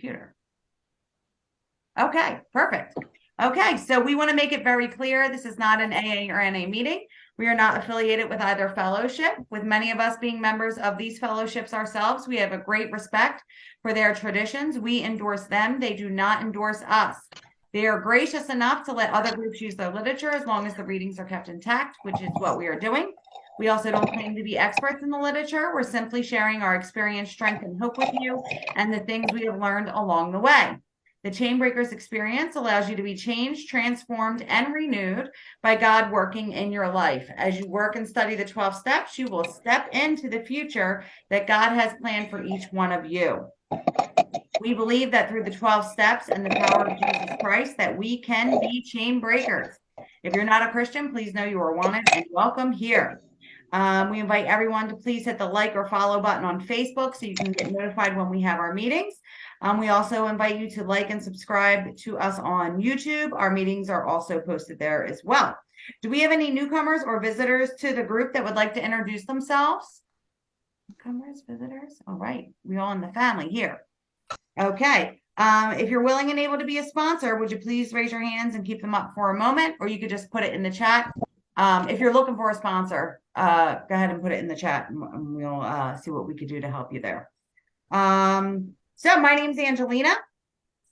computer. Okay, perfect. Okay, so we want to make it very clear. This is not an AA or NA meeting. We are not affiliated with either fellowship. With many of us being members of these fellowships ourselves, we have a great respect for their traditions. We endorse them. They do not endorse us. They are gracious enough to let other groups use their literature as long as the readings are kept intact, which is what we are doing. We also don't claim to be experts in the literature. We're simply sharing our experience, strength, and hope with you and the things we have learned along the way. The Chainbreakers experience allows you to be changed, transformed, and renewed by God working in your life. As you work and study the 12 steps, you will step into the future that God has planned for each one of you. We believe that through the 12 steps and the power of Jesus Christ, that we can be chain breakers. If you're not a Christian, please know you are wanted and welcome here. We invite everyone to please hit the like or follow button on Facebook so you can get notified when we have our meetings. We also invite you to like and subscribe to us on YouTube. Our meetings are also posted there as well. Do we have any newcomers or visitors to the group that would like to introduce themselves? Newcomers, visitors? All right, we're all in the family here. Okay. If you're willing and able to be a sponsor, would you please raise your hands and keep them up for a moment, or you could just put it in the chat. If you're looking for a sponsor, go ahead and put it in the chat and we'll see what we could do to help you there. So my name's Angelina,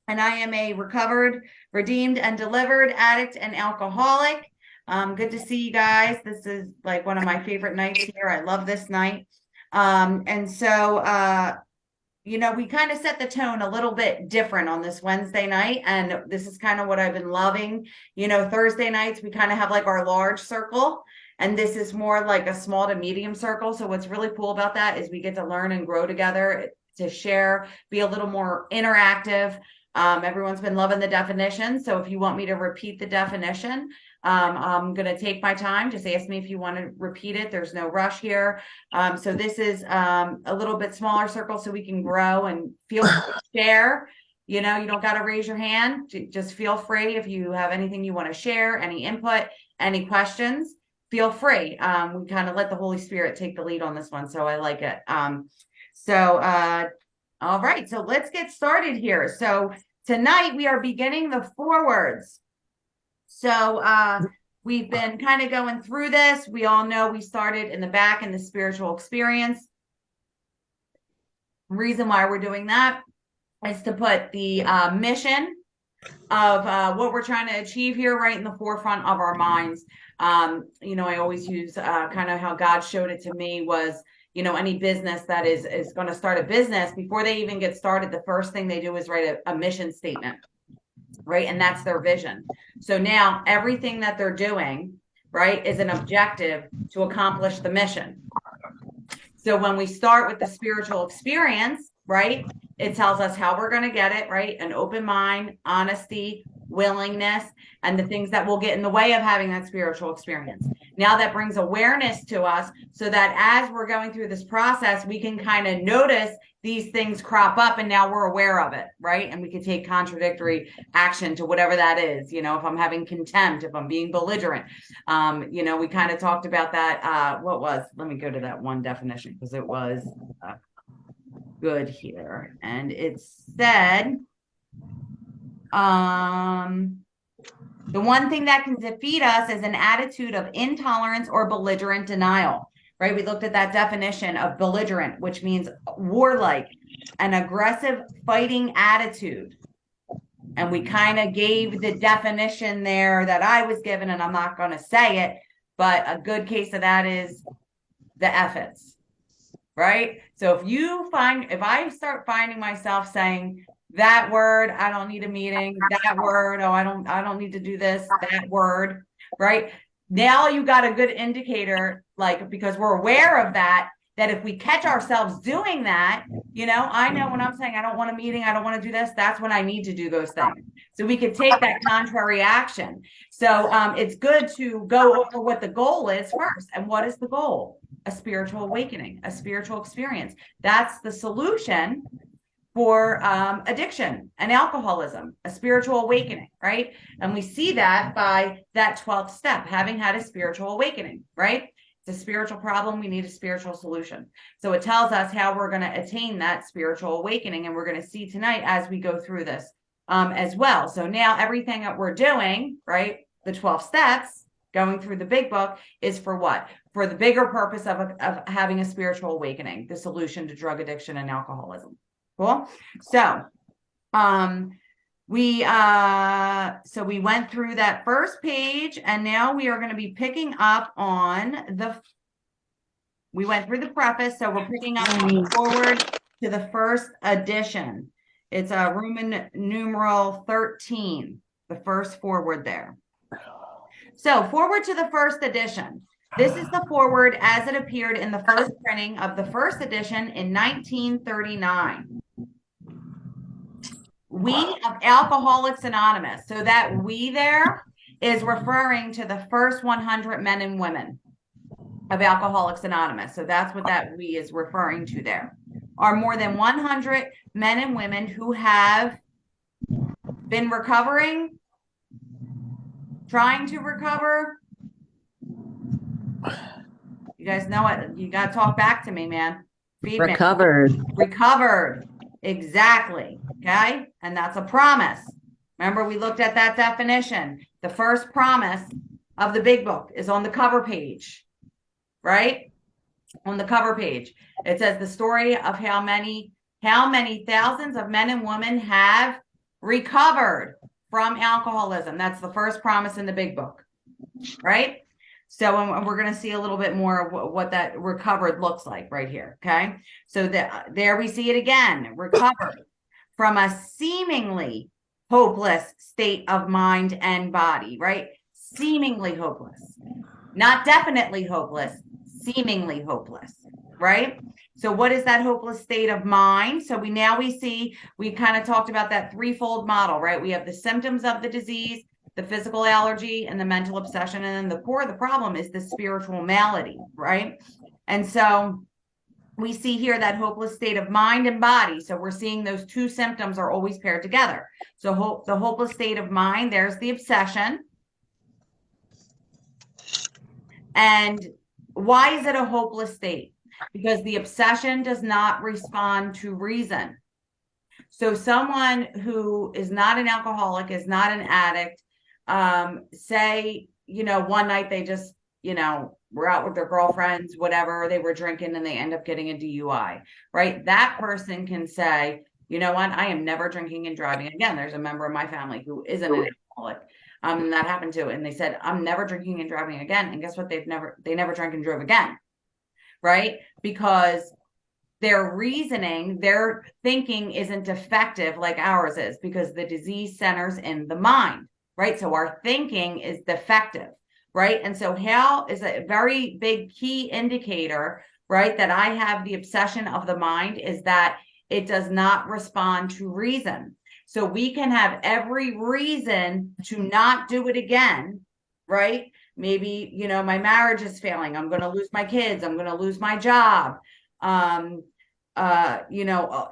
and I am a recovered, redeemed, and delivered addict and alcoholic. Good to see you guys. This is like one of my favorite nights here. I love this night. You know, we kind of set the tone a little bit different on this Wednesday night. And this is kind of what I've been loving. You know, Thursday nights, we kind of have like our large circle. And this is more like a small to medium circle. So what's really cool about that is we get to learn and grow together, to share, be a little more interactive. Everyone's been loving the definition. So if you want me to repeat the definition, I'm going to take my time. Just ask me if you want to repeat it. There's no rush here. So this is a little bit smaller circle so we can grow and feel free to share. You know, you don't got to raise your hand. Just feel free. If you have anything you want to share, any input, any questions, feel free. We kind of let the Holy Spirit take the lead on this one. So I like it. All right, so let's get started here. So tonight we are beginning the forewords. So we've been kind of going through this. We all know we started in the back in the spiritual experience. Reason why we're doing that is to put the mission of what we're trying to achieve here right in the forefront of our minds. You know, I always use kind of how God showed it to me was, you know, any business that is going to start a business, before they even get started, the first thing they do is write a mission statement, right? And that's their vision. So now everything that they're doing, right, is an objective to accomplish the mission. So when we start with the spiritual experience, right, it tells us how we're going to get it, right? An open mind, honesty, willingness, and the things that will get in the way of having that spiritual experience. Now that brings awareness to us so that as we're going through this process, we can kind of notice these things crop up and now we're aware of it, right? And we can take contradictory action to whatever that is. You know, if I'm having contempt, if I'm being belligerent, you know, we kind of talked about that. Let me go to that one definition because it was good here. And it said, the one thing that can defeat us is an attitude of intolerance or belligerent denial, right? We looked at that definition of belligerent, which means warlike, an aggressive fighting attitude. And we kind of gave the definition there that I was given, and I'm not going to say it, but a good case of that is the efforts, right? So if I start finding myself saying, that word, I don't need a meeting. That word, oh, I don't need to do this. That word, right? Now you got a good indicator, like, because we're aware of that if we catch ourselves doing that, you know, I know when I'm saying I don't want a meeting, I don't want to do this, that's when I need to do those things. So we could take that contrary action. So it's good to go over what the goal is first. And what is the goal? A spiritual awakening, a spiritual experience. That's the solution for addiction and alcoholism, a spiritual awakening, right? And we see that by that 12th step, having had a spiritual awakening, right? It's a spiritual problem. We need a spiritual solution. So it tells us how we're going to attain that spiritual awakening. And we're going to see tonight as we go through this as well. So now everything that we're doing, right, the 12 steps, going through the big book is for what? For the bigger purpose of having a spiritual awakening, the solution to drug addiction and alcoholism. Cool. So we went through that first page, and now we are going to be picking up on we went through the preface, so we're picking up on the forward to the first edition. It's Roman numeral 13, the first forward there. So forward to the first edition. This is the forward as it appeared in the first printing of the first edition in 1939. We of Alcoholics Anonymous. So that we there is referring to the first 100 men and women of Alcoholics Anonymous. So that's what that we is referring to there. Are more than 100 men and women who have been recovering, trying to recover. You guys know it. You got to talk back to me, man. Recovered. Recovered. Exactly. Okay. And that's a promise. Remember, we looked at that definition. The first promise of the big book is on the cover page, right? On the cover page. It says the story of how many thousands of men and women have recovered from alcoholism. That's the first promise in the big book, right? So we're going to see a little bit more of what that recovered looks like right here, okay? So there we see it again, recovered from a seemingly hopeless state of mind and body, right? Seemingly hopeless, not definitely hopeless, seemingly hopeless, right? So what is that hopeless state of mind? So we kind of talked about that threefold model, right? We have the symptoms of the disease, the physical allergy, and the mental obsession. And then the core of the problem is the spiritual malady, right? And so we see here that hopeless state of mind and body. So we're seeing those two symptoms are always paired together. So the hopeless state of mind, there's the obsession. And why is it a hopeless state? Because the obsession does not respond to reason. So someone who is not an alcoholic, is not an addict, say, one night they just, were out with their girlfriends, whatever, they were drinking and they end up getting a DUI, right? That person can say, you know what, I am never drinking and driving again. There's a member of my family who isn't an alcoholic. And that happened to, and they said, I'm never drinking and driving again. And guess what? They never drank and drove again, right? Because their reasoning, their thinking isn't effective like ours is, because the disease centers in the mind, right? So our thinking is defective, right? And so how is a very big key indicator, right, that I have the obsession of the mind is that it does not respond to reason. So we can have every reason to not do it again, right? Maybe, my marriage is failing. I'm going to lose my kids. I'm going to lose my job.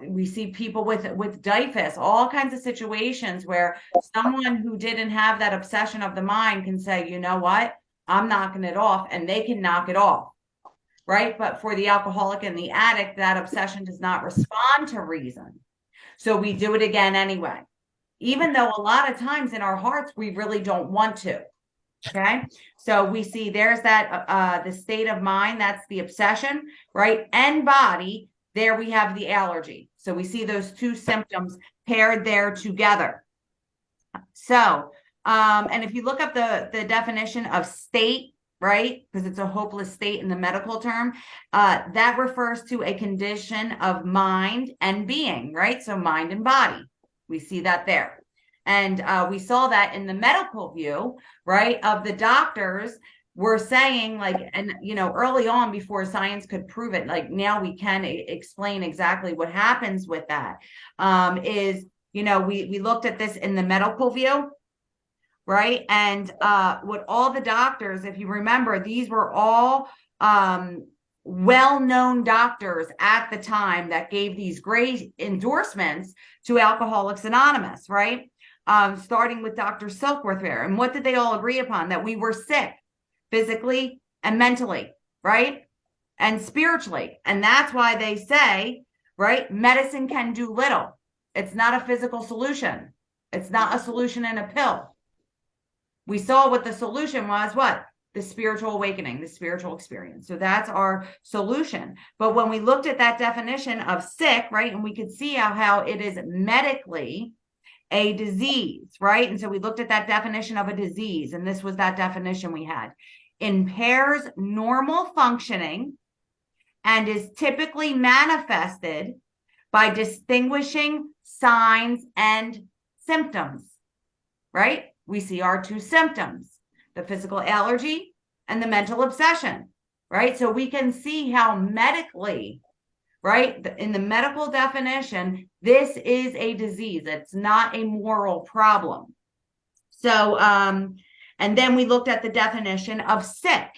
We see people with DIFUS, all kinds of situations where someone who didn't have that obsession of the mind can say, you know what, I'm knocking it off, and they can knock it off, right? But for the alcoholic and the addict, that obsession does not respond to reason. So we do it again anyway, even though a lot of times in our hearts, we really don't want to. Okay. So we see there's that, the state of mind, that's the obsession, right? And body, there we have the allergy. So we see those two symptoms paired there together. So, and if you look up the definition of state, right, because it's a hopeless state in the medical term, that refers to a condition of mind and being, right? So mind and body, we see that there. And we saw that in the medical view, right, of the doctors were saying, and early on, before science could prove it, now we can explain exactly what happens with that. We looked at this in the medical view, right? And what all the doctors, if you remember, these were all well-known doctors at the time that gave these great endorsements to Alcoholics Anonymous, right? Starting with Dr. Silkworth there. And what did they all agree upon? That we were sick physically and mentally, right? And spiritually. And that's why they say, right, medicine can do little. It's not a physical solution. It's not a solution in a pill. We saw what the solution was, what? The spiritual awakening, the spiritual experience. So that's our solution. But when we looked at that definition of sick, right, and we could see how it is medically a disease, right? And so we looked at that definition of a disease, and this was that definition we had. Impairs normal functioning and is typically manifested by distinguishing signs and symptoms, right? We see our two symptoms, the physical allergy and the mental obsession, right? So we can see how medically, right, in the medical definition, this is a disease. It's not a moral problem. So, and then we looked at the definition of sick,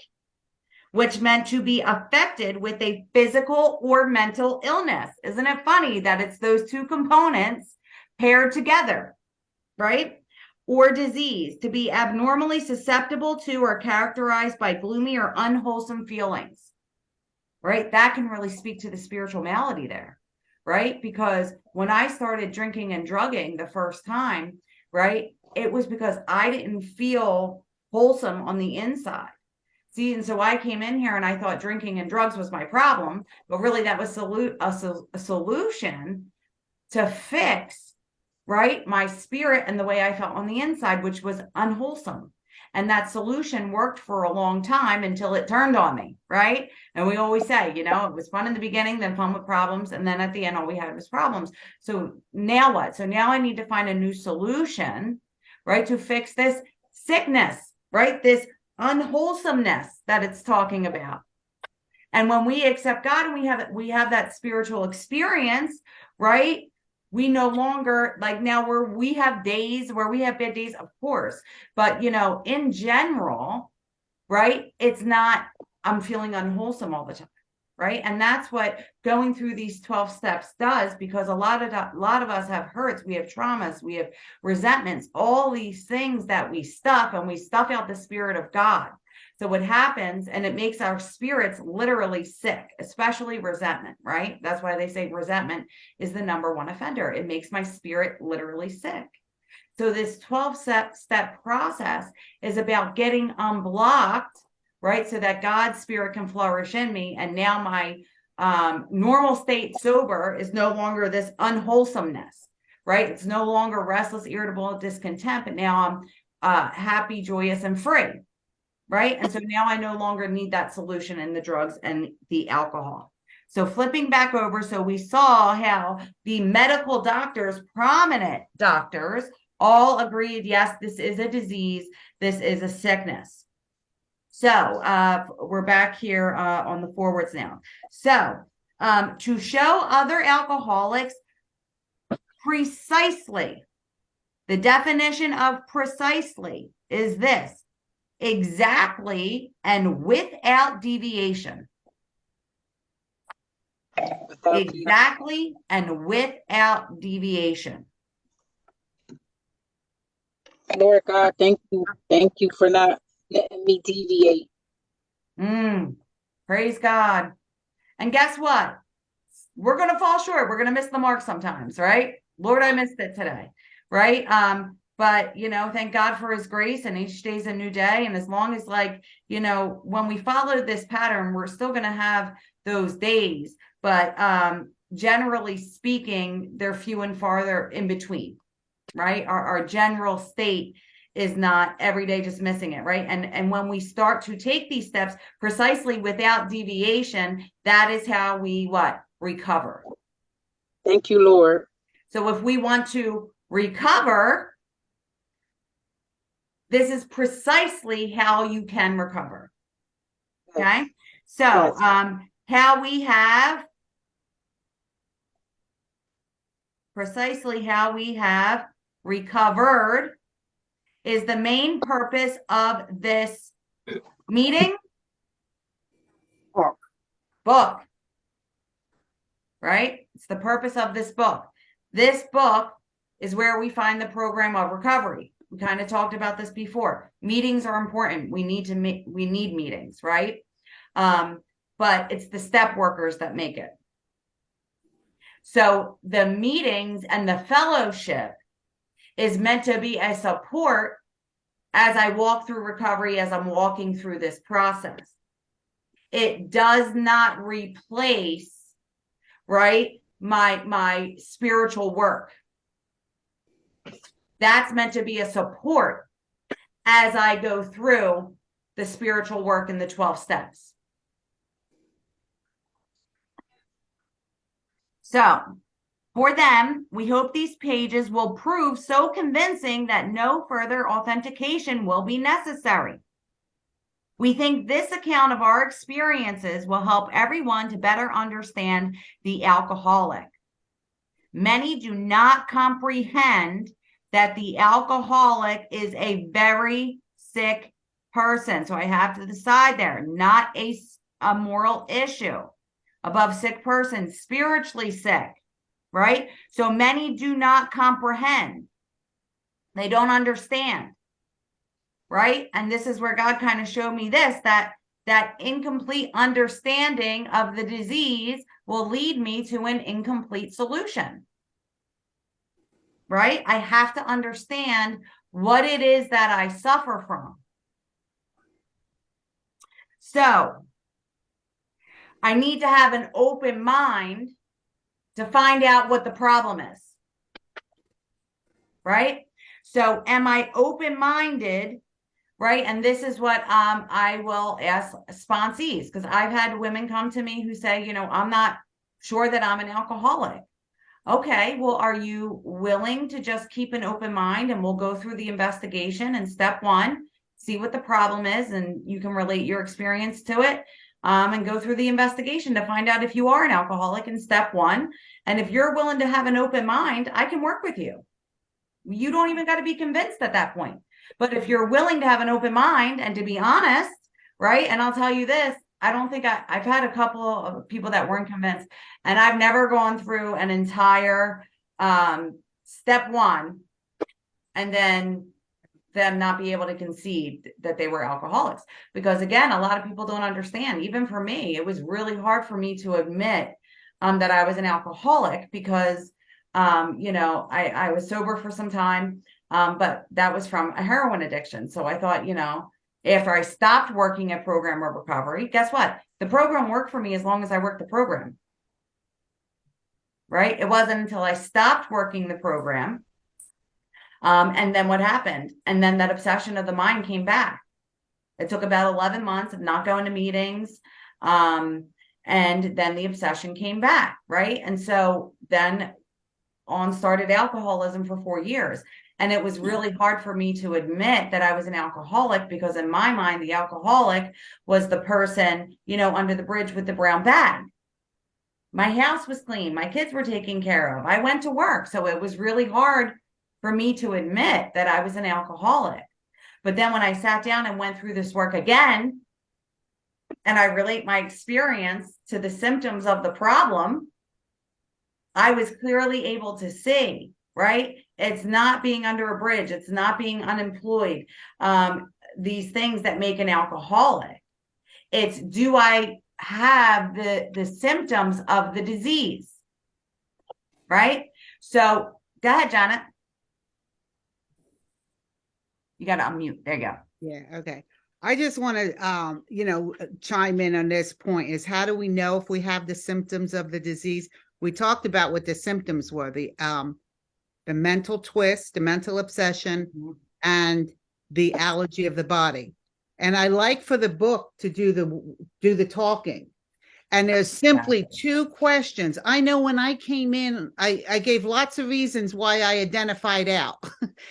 which meant to be affected with a physical or mental illness. Isn't it funny that it's those two components paired together, right? Or disease, to be abnormally susceptible to or characterized by gloomy or unwholesome feelings, right? That can really speak to the spiritual malady there, right? Because when I started drinking and drugging the first time, right, it was because I didn't feel wholesome on the inside. See, and so I came in here and I thought drinking and drugs was my problem, but really that was a solution to fix, right, my spirit and the way I felt on the inside, which was unwholesome. And that solution worked for a long time until it turned on me, right? And we always say, you know, it was fun in the beginning, then fun with problems, and then at the end, all we had was problems. So now what? So now I need to find a new solution, right, to fix this sickness, right? This unwholesomeness that it's talking about. And when we accept God and we have that spiritual experience, right? We no longer, like, now we have days where we have bad days, of course, but you know, in general, right, it's not I'm feeling unwholesome all the time, right? And that's what going through these 12 steps does, because a lot of us have hurts, we have traumas, we have resentments, all these things that we stuff, and we stuff out the spirit of God. So what happens, and it makes our spirits literally sick, especially resentment, right? That's why they say resentment is the number one offender. It makes my spirit literally sick. So this 12-step process is about getting unblocked, right? So that God's spirit can flourish in me. And now my normal state sober is no longer this unwholesomeness, right? It's no longer restless, irritable, discontent, but now I'm happy, joyous, and free. Right. And so now I no longer need that solution in the drugs and the alcohol. So flipping back over, so we saw how the medical doctors, prominent doctors, all agreed, yes, this is a disease. This is a sickness. So we're back here on the forwards now. So to show other alcoholics precisely, the definition of precisely is this: exactly and without deviation. Exactly and without deviation. Lord God, thank you. Thank you for not letting me deviate. Praise God. And guess what? We're going to fall short. We're going to miss the mark sometimes, right? Lord, I missed it today, right? But, you know, thank God for his grace, and each day is a new day. And as long as, like, you know, when we follow this pattern, we're still going to have those days. But generally speaking, they're few and farther in between, right? Our general state is not every day just missing it, right? And when we start to take these steps precisely without deviation, that is how we what? Recover. Thank you, Lord. So if we want to recover, this is precisely how you can recover. Okay. So how we have precisely how we have recovered is the main purpose of this meeting. Book. Right? It's the purpose of this book. This book is where we find the program of recovery. We kind of talked about this before. Meetings are important. We need meetings, right? But it's the step workers that make it. So the meetings and the fellowship is meant to be a support as I walk through recovery, as I'm walking through this process. It does not replace, right, my spiritual work. That's meant to be a support as I go through the spiritual work in the 12 steps. So for them, we hope these pages will prove so convincing that no further authentication will be necessary. We think this account of our experiences will help everyone to better understand the alcoholic. Many do not comprehend that the alcoholic is a very sick person. So I have to decide there, not a moral issue. Above sick person, spiritually sick, right? So many do not comprehend. They don't understand, right? And this is where God kind of showed me this, that incomplete understanding of the disease will lead me to an incomplete solution, right? I have to understand what it is that I suffer from. So I need to have an open mind to find out what the problem is, right? So am I open-minded, right? And this is what I will ask sponsees, because I've had women come to me who say, I'm not sure that I'm an alcoholic. Okay, well, are you willing to just keep an open mind, and we'll go through the investigation, and step one, see what the problem is, and you can relate your experience to it, and go through the investigation to find out if you are an alcoholic in step one. And if you're willing to have an open mind, I can work with you. You don't even got to be convinced at that point. But if you're willing to have an open mind and to be honest, right? And I'll tell you this, I don't think I've had a couple of people that weren't convinced, and I've never gone through an entire step one and then them not be able to concede that they were alcoholics. Because again, a lot of people don't understand. Even for me, it was really hard for me to admit that I was an alcoholic, because I was sober for some time, but that was from a heroin addiction. So I thought, after I stopped working at Program of Recovery, guess what? The program worked for me as long as I worked the program, right? It wasn't until I stopped working the program. And then what happened? And then that obsession of the mind came back. It took about 11 months of not going to meetings. And then the obsession came back, right? And so then on started alcoholism for 4 years. And it was really hard for me to admit that I was an alcoholic, because in my mind, the alcoholic was the person, under the bridge with the brown bag. My house was clean. My kids were taken care of. I went to work. So it was really hard for me to admit that I was an alcoholic. But then when I sat down and went through this work again, and I relate my experience to the symptoms of the problem, I was clearly able to see, right? It's not being under a bridge. It's not being unemployed. These things that make an alcoholic. It's, do I have the symptoms of the disease, right? So go ahead, Janet. You got to unmute. There you go. Yeah. Okay. I just want to, chime in on this point is, how do we know if we have the symptoms of the disease? We talked about what the symptoms were, the mental twist, the mental obsession, and the allergy of the body. And I like for the book to do the talking. And there's simply two questions. I know when I came in, I gave lots of reasons why I identified out.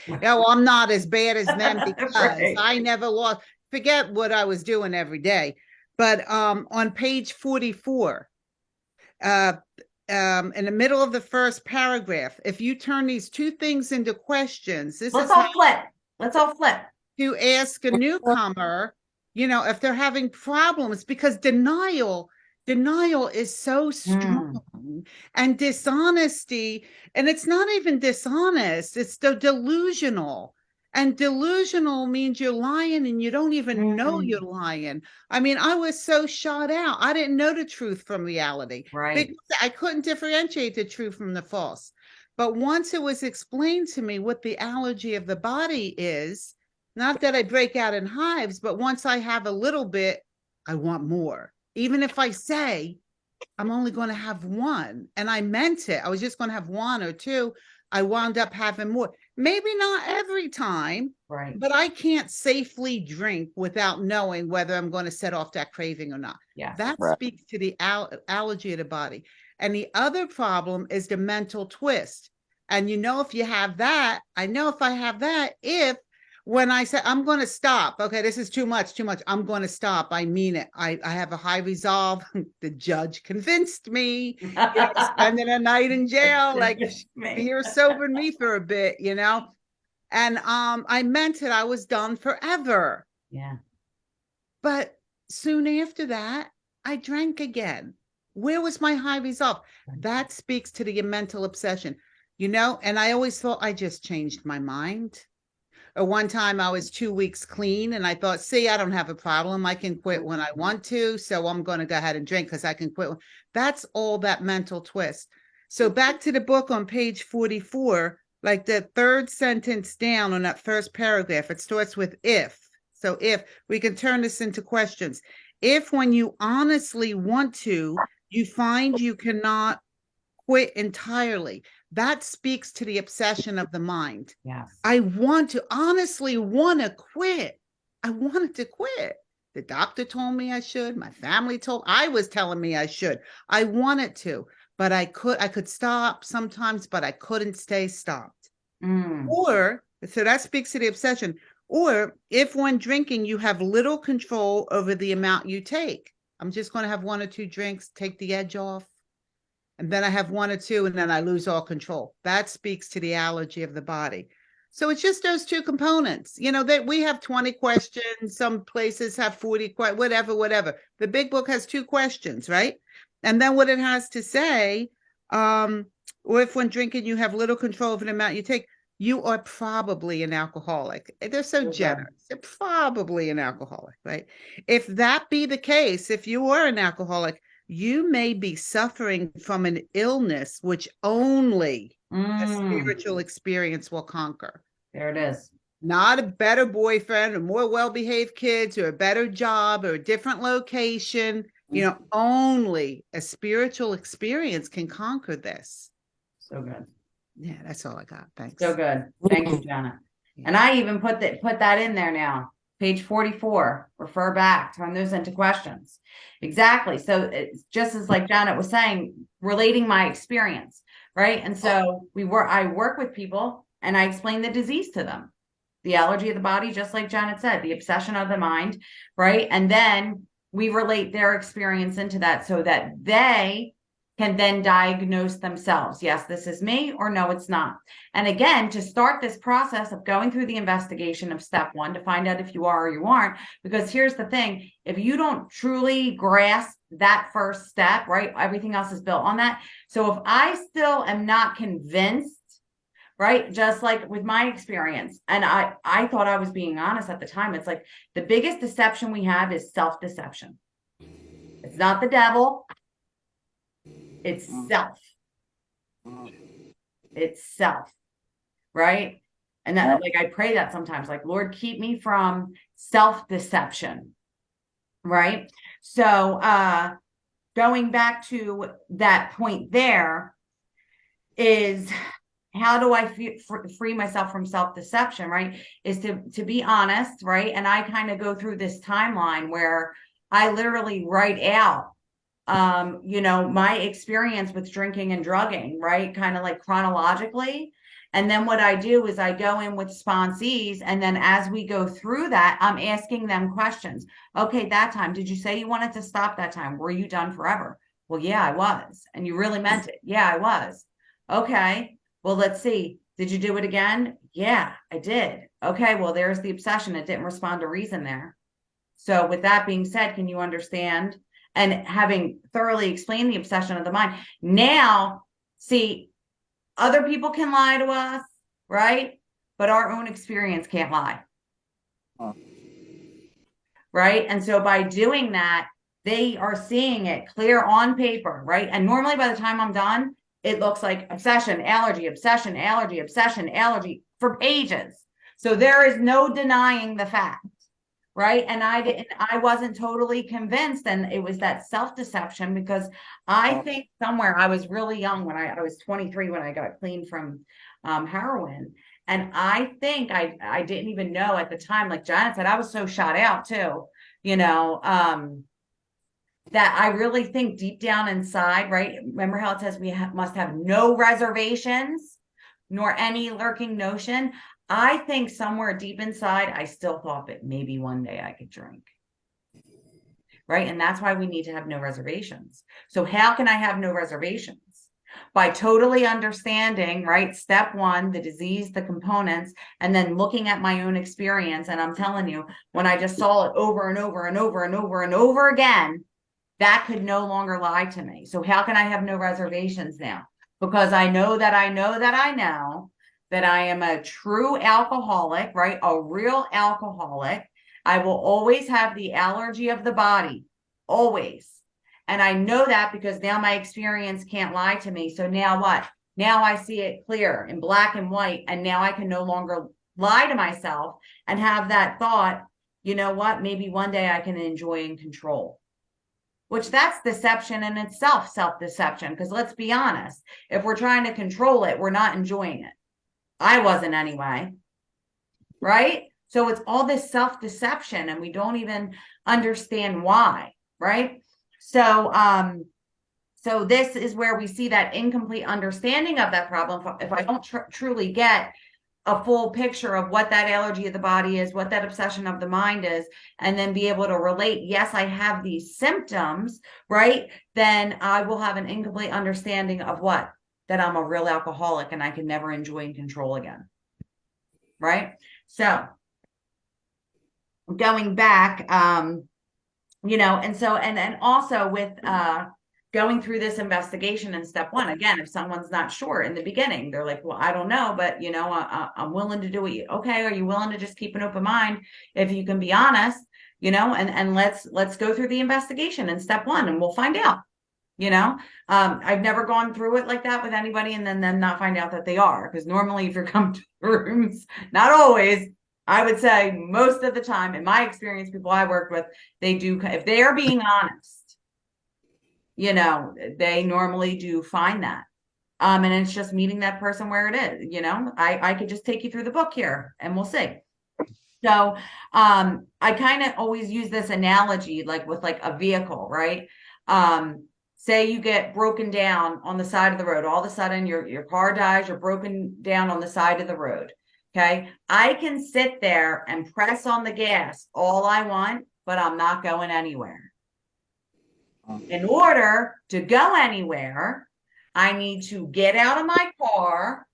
I'm not as bad as them because right. I never lost. Forget what I was doing every day. But on page 44, in the middle of the first paragraph, if you turn these two things into questions, Let's all flip. To ask a newcomer, if they're having problems, because denial is so strong, and dishonesty, and it's not even dishonest, it's the delusional. And delusional means you're lying and you don't even know you're lying. I mean, I was so shot out. I didn't know the truth from reality Right. because I couldn't differentiate the true from the false. But once it was explained to me what the allergy of the body is, not that I break out in hives, but once I have a little bit, I want more. Even if I say I'm only going to have one, and I meant it, I was just going to have one or two, I wound up having more. Maybe not every time, Right. but I can't safely drink without knowing whether I'm going to set off that craving or not. Yes. That Right. speaks to the allergy of the body. And the other problem is the mental twist. And you know, if you have that, I know if I have that, if when I say I'm going to stop, okay, this is too much, I'm going to stop. I mean it. I have a high resolve. The judge convinced me, spending a night in jail, like beer sobered me for a bit, And I meant it. I was done forever. Yeah. But soon after that, I drank again. Where was my high resolve? That speaks to the mental obsession, and I always thought I just changed my mind. Or one time I was 2 weeks clean and I thought, see, I don't have a problem. I can quit when I want to. So I'm going to go ahead and drink because I can quit. That's all that mental twist. So back to the book on page 44, like the third sentence down on that first paragraph, it starts with if. So if we can turn this into questions, if when you honestly want to, you find you cannot quit entirely, that speaks to the obsession of the mind. Yes. I honestly want to quit. I wanted to quit. The doctor told me I should. My family I was telling me I should. I wanted to, but I could stop sometimes, but I couldn't stay stopped. Or, so that speaks to the obsession. Or if when drinking, you have little control over the amount you take. I'm just going to have one or two drinks, take the edge off. And then I have one or two, and then I lose all control. That speaks to the allergy of the body. So it's just those two components. That we have 20 questions. Some places have 40, whatever. The big book has 2 questions, right? And then what it has to say, or if when drinking you have little control over the amount you take, you are probably an alcoholic. They're so generous. They're probably an alcoholic, right? If that be the case, if you are an alcoholic, you may be suffering from an illness which only a spiritual experience will conquer. There it is. Not a better boyfriend or more well-behaved kids or a better job or a different location. Only a spiritual experience can conquer this. So good. Yeah, that's all I got. Thanks. So good. Thank you, Janet. And I even put that in there now. Page 44, refer back, turn those into questions. Exactly. So it's just as like Janet was saying, relating my experience, right? And so I work with people and I explain the disease to them, the allergy of the body, just like Janet said, the obsession of the mind, right? And then we relate their experience into that so that they can then diagnose themselves. Yes, this is me, or no, it's not. And again, to start this process of going through the investigation of step 1 to find out if you are or you aren't, because here's the thing, if you don't truly grasp that first step, right, everything else is built on that. So if I still am not convinced, right, just like with my experience, and I thought I was being honest at the time, it's like the biggest deception we have is self-deception. It's not the devil. It's self. It's self, right? And that, like, I pray that sometimes, like, Lord, keep me from self-deception, right? So, going back to that point there is, how do I free myself from self-deception, right? Is to be honest, right? And I kind of go through this timeline where I literally write out my experience with drinking and drugging, right? Kind of like chronologically. And then what I do is I go in with sponsees. And then as we go through that, I'm asking them questions. Okay, that time, did you say you wanted to stop that time? Were you done forever? Well, yeah, I was. And you really meant it. Yeah, I was. Okay, well, let's see. Did you do it again? Yeah, I did. Okay, well, there's the obsession. It didn't respond to reason there. So with that being said, can you understand? And having thoroughly explained the obsession of the mind, now, see, other people can lie to us, right? but our own experience can't lie. Huh. Right? And so by doing that, they are seeing it clear on paper, right? And normally by the time I'm done, it looks like obsession, allergy, obsession, allergy, obsession, allergy for pages. So there is no denying the fact, right? And I wasn't totally convinced. And it was that self-deception because I think somewhere I was really young when I was 23 when I got clean from heroin. And I think I didn't even know at the time, like Janet said, I was so shot out too, you know, that I really think deep down inside, right? Remember how it says we must have no reservations nor any lurking notion. I think somewhere deep inside, I still thought that maybe one day I could drink. Right. And that's why we need to have no reservations. So how can I have no reservations? By totally understanding, right? Step one, the disease, the components, and then looking at my own experience. And I'm telling you, when I just saw it over and over and over and over and over again, that could no longer lie to me. So how can I have no reservations now? Because I know that I know that I know that I am a true alcoholic, right? A real alcoholic. I will always have the allergy of the body, always. And I know that because now my experience can't lie to me. So now what? Now I see it clear in black and white. And now I can no longer lie to myself and have that thought, you know what? Maybe one day I can enjoy and control. Which that's deception in itself, self-deception. Because let's be honest, if we're trying to control it, we're not enjoying it. I wasn't anyway. Right? So it's all this self-deception and we don't even understand why, right? So so this is where we see that incomplete understanding of that problem. If I don't truly get a full picture of what that allergy of the body is, what that obsession of the mind is, and then be able to relate, yes, I have these symptoms, right? Then I will have an incomplete understanding of what? That I'm a real alcoholic and I can never enjoy and control again. Right? So going back, you know, and so, and also with going through this investigation in step one, again, if someone's not sure in the beginning, they're like, well, I don't know, but you know, I'm willing to do it. Okay. Are you willing to just keep an open mind if you can be honest, you know, and let's go through the investigation in step one and we'll find out, you know. I've never gone through it like that with anybody and then not find out that they are, because normally if you're coming to rooms, not always, I would say most of the time, in my experience, people I worked with, they do, if they are being honest, you know, they normally do find that. And it's just meeting that person where it is, you know. I could just take you through the book here and we'll see. So I kind of always use this analogy like with like a vehicle, right? Say you get broken down on the side of the road. All of a sudden your car dies, you're broken down on the side of the road. Okay. I can sit there and press on the gas all I want, but I'm not going anywhere. In order to go anywhere, I need to get out of my car,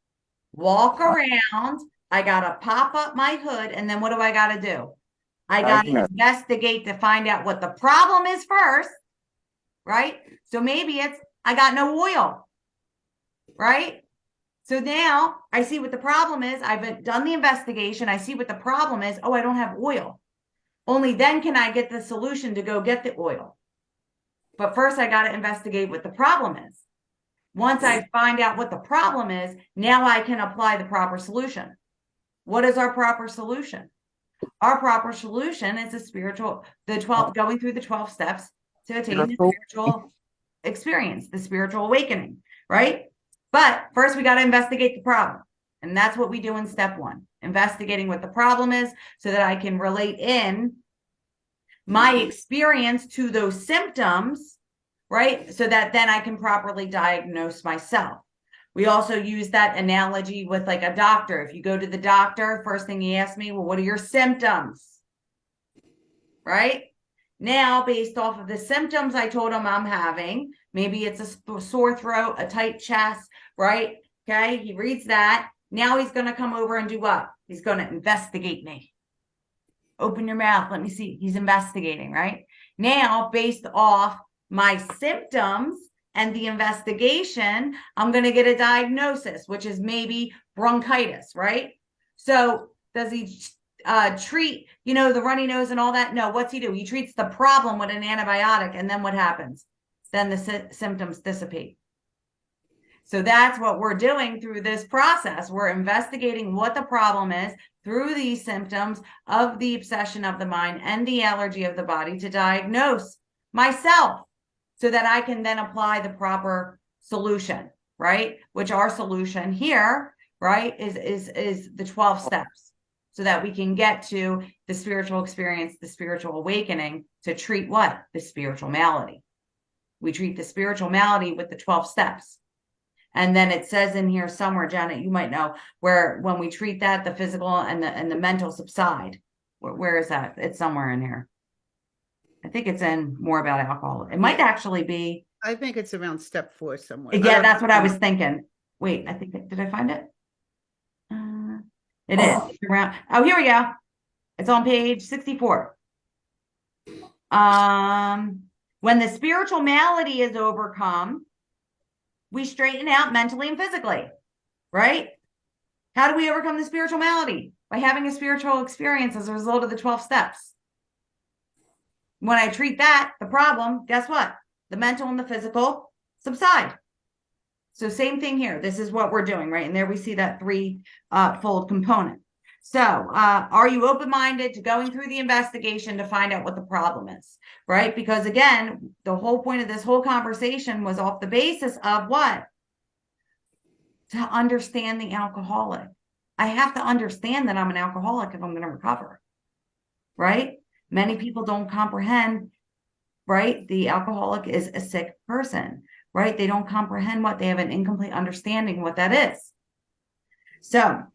walk around. I got to pop up my hood. And then what do I got to do? I got to investigate to find out what the problem is first, right? So maybe it's, I got no oil, right? So now I see what the problem is. I've done the investigation. I see what the problem is. Oh, I don't have oil. Only then can I get the solution to go get the oil. But first I got to investigate what the problem is. Once I find out what the problem is, now I can apply the proper solution. What is our proper solution? Our proper solution is going through the 12 steps to attain the spiritual experience, the spiritual awakening, right? But first we got to investigate the problem. And that's what we do in step one, investigating what the problem is so that I can relate in my experience to those symptoms, right? So that then I can properly diagnose myself. We also use that analogy with like a doctor. If you go to the doctor, first thing he asks me, well, what are your symptoms? Right? Now, based off of the symptoms I told him I'm having, maybe it's a sore throat, a tight chest, right? Okay, he reads that. Now he's going to come over and do what? He's going to investigate me. Open your mouth. Let me see. He's investigating, right? Now, based off my symptoms and the investigation, I'm going to get a diagnosis, which is maybe bronchitis, right? So does he treat, the runny nose and all that? No, what's he do? He treats the problem with an antibiotic, and then what happens? Then the symptoms dissipate. So that's what we're doing through this process. We're investigating what the problem is through these symptoms of the obsession of the mind and the allergy of the body to diagnose myself so that I can then apply the proper solution, right? Which our solution here, right, is the 12 steps so that we can get to the spiritual experience, the spiritual awakening to treat what? The spiritual malady. We treat the spiritual malady with the 12 steps. And then it says in here somewhere, Janet, you might know, where when we treat that, the physical and the mental subside. Where is that? It's somewhere in here. I think it's in more about alcohol. It might actually be. I think it's around step 4 somewhere. Yeah, that's what I was thinking. Wait, I think, did I find it? It is. It's around. Oh, here we go. It's on page 64. When the spiritual malady is overcome, we straighten out mentally and physically, right? How do we overcome the spiritual malady? By having a spiritual experience as a result of the 12 steps. When I treat that, the problem, guess what? The mental and the physical subside. So same thing here. This is what we're doing, right? And there we see that three-fold component. So are you open-minded to going through the investigation to find out what the problem is, right? Because again, the whole point of this whole conversation was off the basis of what? To understand the alcoholic. I have to understand that I'm an alcoholic if I'm going to recover, right? Many people don't comprehend, right? The alcoholic is a sick person, right? They don't comprehend what they have an incomplete understanding what that is. So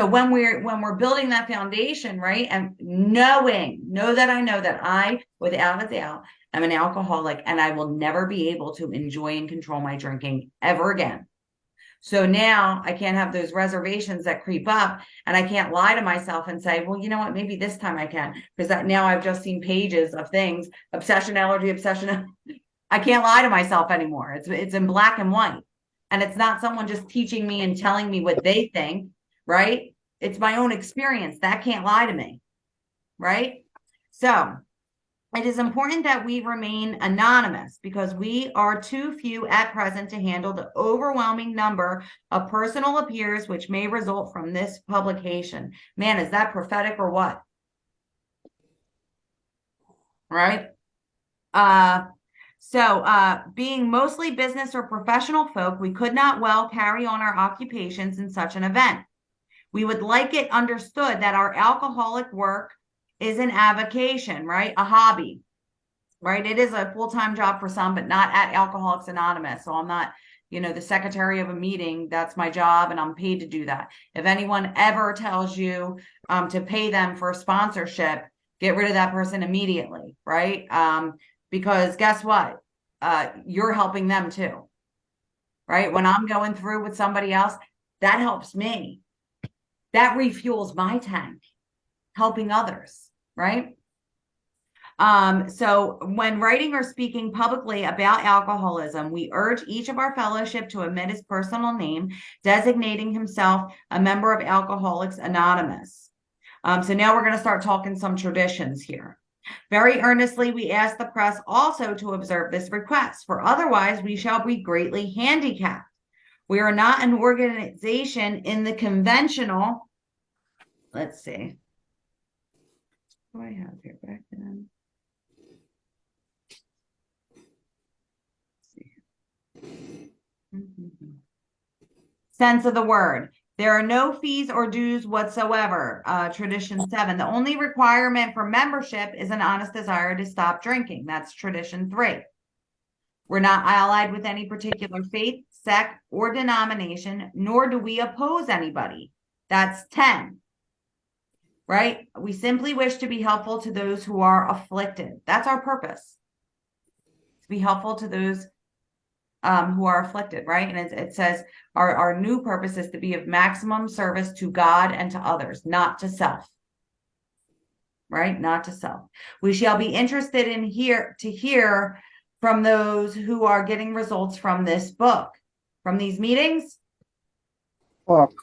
when we're building that foundation, right, and know that I, without a doubt, am an alcoholic and I will never be able to enjoy and control my drinking ever again. So now I can't have those reservations that creep up, and I can't lie to myself and say, well, you know what, maybe this time I can, because now I've just seen pages of things, obsession, allergy, obsession. I can't lie to myself anymore. It's in black and white, and it's not someone just teaching me and telling me what they think. Right? It's my own experience. That can't lie to me. Right? So it is important that we remain anonymous because we are too few at present to handle the overwhelming number of personal appeals which may result from this publication. Man, is that prophetic or what? Right? Being mostly business or professional folk, we could not well carry on our occupations in such an event. We would like it understood that our alcoholic work is an avocation, right? A hobby, right? It is a full-time job for some, but not at Alcoholics Anonymous. So I'm not, the secretary of a meeting. That's my job, and I'm paid to do that. If anyone ever tells you to pay them for a sponsorship, get rid of that person immediately, right? Because guess what? You're helping them too, right? When I'm going through with somebody else, that helps me. That refuels my tank, helping others, right? So when writing or speaking publicly about alcoholism, we urge each of our fellowship to omit his personal name, designating himself a member of Alcoholics Anonymous. So now we're going to start talking some traditions here. Very earnestly, we ask the press also to observe this request, for otherwise we shall be greatly handicapped. We are not an organization in the conventional, let's see. What do I have here back then? Sense of the word. There are no fees or dues whatsoever. Tradition 7. The only requirement for membership is an honest desire to stop drinking. That's tradition 3. We're not allied with any particular faith, sect, or denomination, nor do we oppose anybody. That's 10. Right? We simply wish to be helpful to those who are afflicted. That's our purpose. To be helpful to those who are afflicted, right? And it says our new purpose is to be of maximum service to God and to others, not to self. Right? Not to self. We shall be interested in to hear from those who are getting results from this book, from these meetings. Book.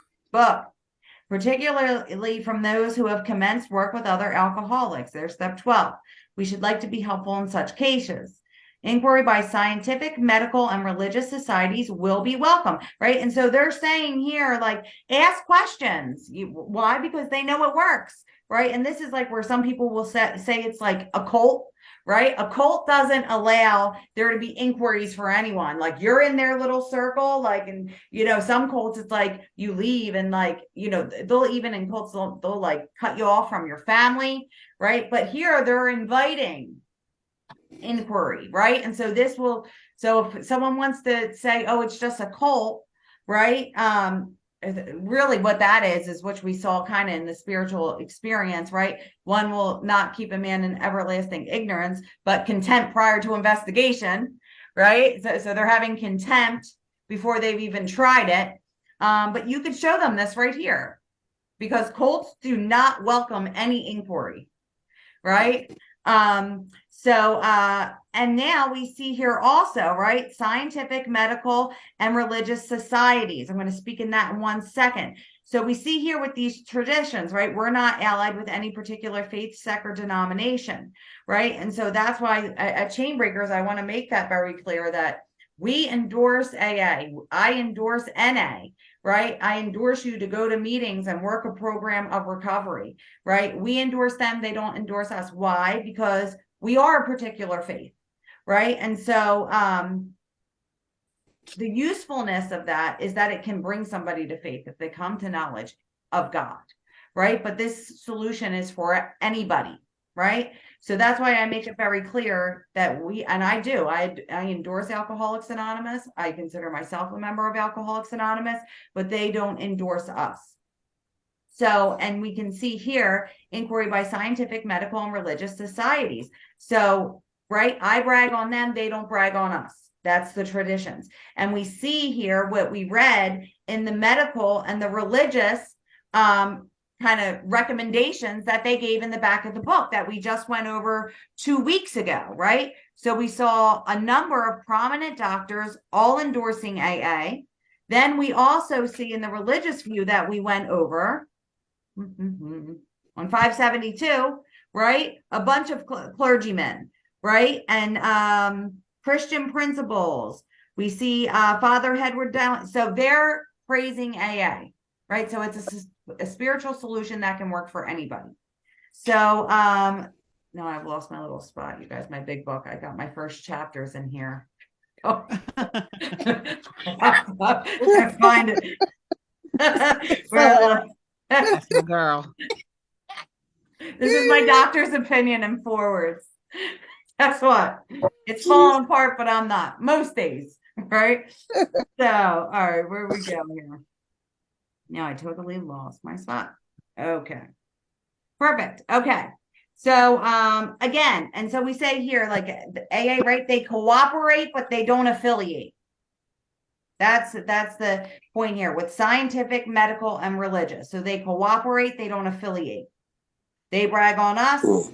particularly from those who have commenced work with other alcoholics. There's step 12. We should like to be helpful in such cases. Inquiry by scientific, medical, and religious societies will be welcome, right? And so they're saying here, like, ask questions. Why? Because they know it works, right? And this is like where some people will say it's like a cult, right? A cult doesn't allow there to be inquiries for anyone. Like, you're in their little circle, like, and some cults, it's like you leave and like, they'll even in cults, they'll like cut you off from your family, right? But here they're inviting inquiry, right? And so so if someone wants to say, oh, it's just a cult, right? Really what that is what we saw kind of in the spiritual experience, right? One will not keep a man in everlasting ignorance, but contempt prior to investigation, right? So they're having contempt before they've even tried it. But you could show them this right here, because cults do not welcome any inquiry, right? And now we see here also, right, scientific, medical, and religious societies. I'm going to speak in that in 1 second. So we see here with these traditions, right, we're not allied with any particular faith, sect, or denomination, right? And so that's why at Chainbreakers, I want to make that very clear that we endorse AA. I endorse NA, right? I endorse you to go to meetings and work a program of recovery, right? We endorse them. They don't endorse us. Why? Because we are a particular faith, right? And so the usefulness of that is that it can bring somebody to faith if they come to knowledge of God, right? But this solution is for anybody, right? So that's why I make it very clear that I endorse Alcoholics Anonymous. I consider myself a member of Alcoholics Anonymous, but they don't endorse us. So, and we can see here, inquiry by scientific, medical, and religious societies. So, right, I brag on them, they don't brag on us. That's the traditions. And we see here what we read in the medical and the religious kind of recommendations that they gave in the back of the book that we just went over 2 weeks ago, right? So we saw a number of prominent doctors all endorsing AA. Then we also see in the religious view that we went over on 572, right? A bunch of clergymen, right? And Christian principles. We see Father Edward Down. So they're praising AA, right? So it's a spiritual solution that can work for anybody. So no, I've lost my little spot, you guys, my big book. I got my first chapters in here. Oh. I find it. That's my girl. This is my doctor's opinion in 4 words. Guess what? It's falling apart, but I'm not. Most days, right? So, all right, where are we going here? Now I totally lost my spot. Okay. Perfect. Okay. So, again, and so we say here, like the AA, right? They cooperate, but they don't affiliate. That's the point here with scientific, medical, and religious. So they cooperate, they don't affiliate. They brag on us,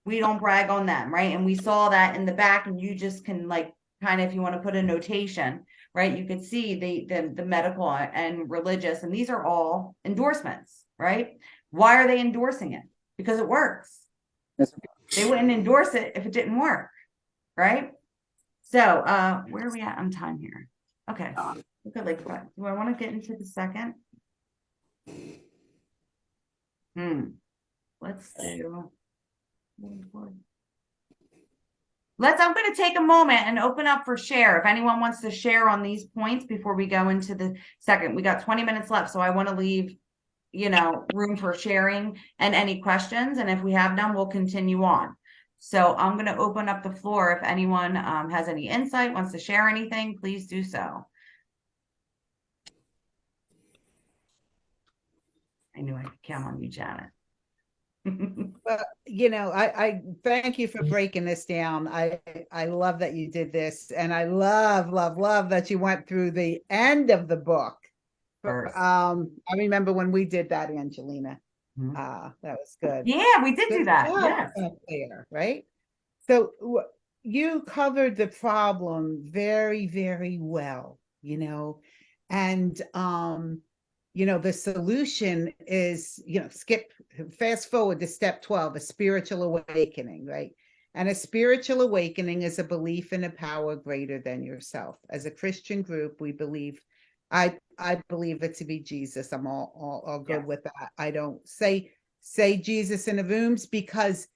we don't brag on them, right? And we saw that in the back, and you just can like kind of, if you want to put a notation, right? You could see the medical and religious, and these are all endorsements, right? Why are they endorsing it? Because it works. They wouldn't endorse it if it didn't work, right? So where are we at on time here? Okay. Look at like, do I want to get into the second? Let's do. I'm going to take a moment and open up for share. If anyone wants to share on these points before we go into the second, we got 20 minutes left. So I want to leave, room for sharing and any questions. And if we have none, we'll continue on. So I'm going to open up the floor. If anyone has any insight, wants to share anything, please do so. I knew I could count on you, Janet. Well, I thank you for breaking this down. I love that you did this, and I love that you went through the end of the book. I remember when we did that, Angelina. That was good. Yeah, we did do that. Yes. There, right? So you covered the problem very, very well, and the solution is, fast forward to step 12, a spiritual awakening, right? And a spiritual awakening is a belief in a power greater than yourself. As a Christian group, we believe, I believe it to be Jesus. I'm all good Yes. with that. I don't say Jesus in the rooms because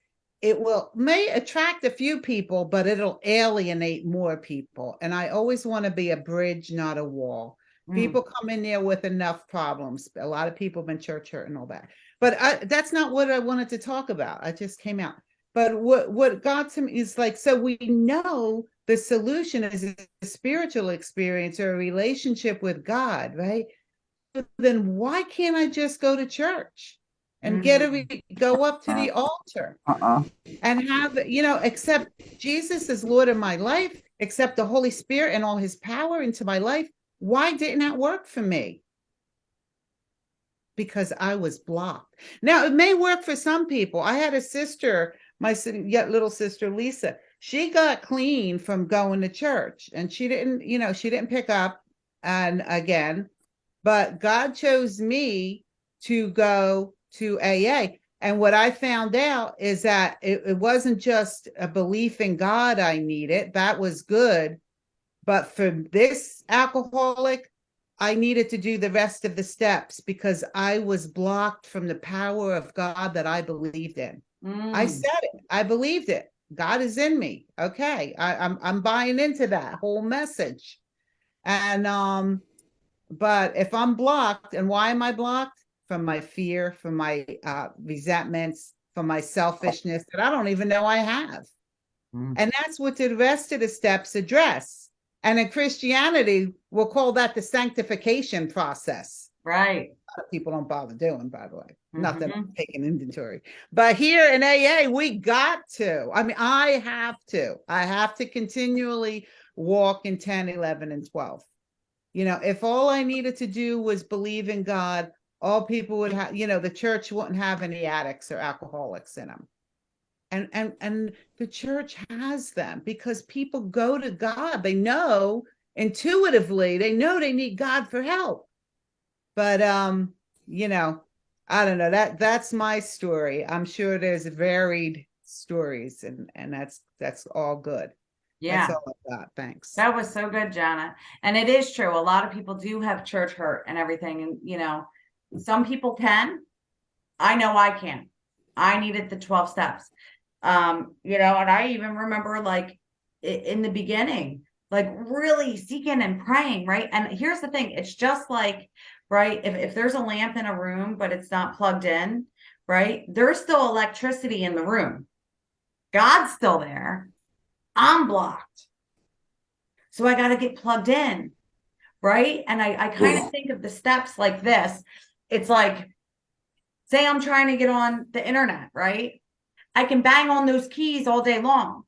it may attract a few people, but it'll alienate more people. And I always want to be a bridge, not a wall. People come in there with enough problems. A lot of people have been church hurt and all that. But that's not what I wanted to talk about. I just came out. But what got to me is like, so we know the solution is a spiritual experience or a relationship with God, right? Then why can't I just go to church and go up to the altar and have, accept Jesus as Lord of my life, accept the Holy Spirit and all his power into my life? Why didn't that work for me? Because I was blocked. Now, it may work for some people. I had a sister, my little sister, Lisa. She got clean from going to church and she didn't pick up and again, but God chose me to go to AA. And what I found out is that it wasn't just a belief in God I needed. That was good. But for this alcoholic, I needed to do the rest of the steps because I was blocked from the power of God that I believed in. I said it. I believed it. God is in me. Okay. I'm buying into that whole message. And but if I'm blocked, and why am I blocked? From my fear, from my resentments, from my selfishness that I don't even know I have. And that's what the rest of the steps address. And in Christianity, we'll call that the sanctification process. Right. People don't bother doing, by the way. Not that I'm taking inventory. But here in AA, we got to. I mean, I have to continually walk in 10, 11, and 12. If all I needed to do was believe in God, all people would have, the church wouldn't have any addicts or alcoholics in them. And the church has them because people go to God. They know intuitively, they know they need God for help. But I don't know. That's my story. I'm sure there's varied stories and that's all good. Yeah. That's all I got. Thanks. That was so good, Jana. And it is true. A lot of people do have church hurt and everything. And, some people can. I know I can. I needed the 12 steps. And I even remember like in the beginning, like really seeking and praying, right? And here's the thing, it's just like, right, if there's a lamp in a room, but it's not plugged in, right? There's still electricity in the room. God's still there. I'm blocked. So I got to get plugged in, right? And I kind of think of the steps like this. It's like, say I'm trying to get on the internet, right? I can bang on those keys all day long,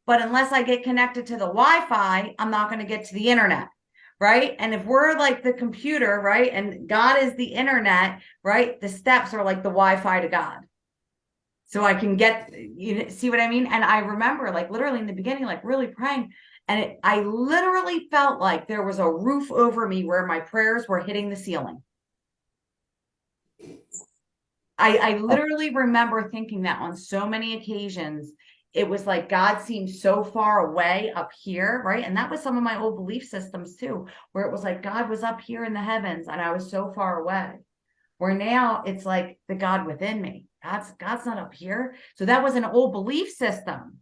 but unless I get connected to the Wi-Fi, I'm not going to get to the internet, right? And if we're like the computer, right, and God is the internet, right, the steps are like the Wi-Fi to God. So I can get, see what I mean? And I remember like literally in the beginning, like really praying, and I literally felt like there was a roof over me where my prayers were hitting the ceiling. I literally remember thinking that on so many occasions. It was like God seemed so far away up here, right? And that was some of my old belief systems too, where it was like God was up here in the heavens and I was so far away. Where now it's like the God within me. God's not up here. So that was an old belief system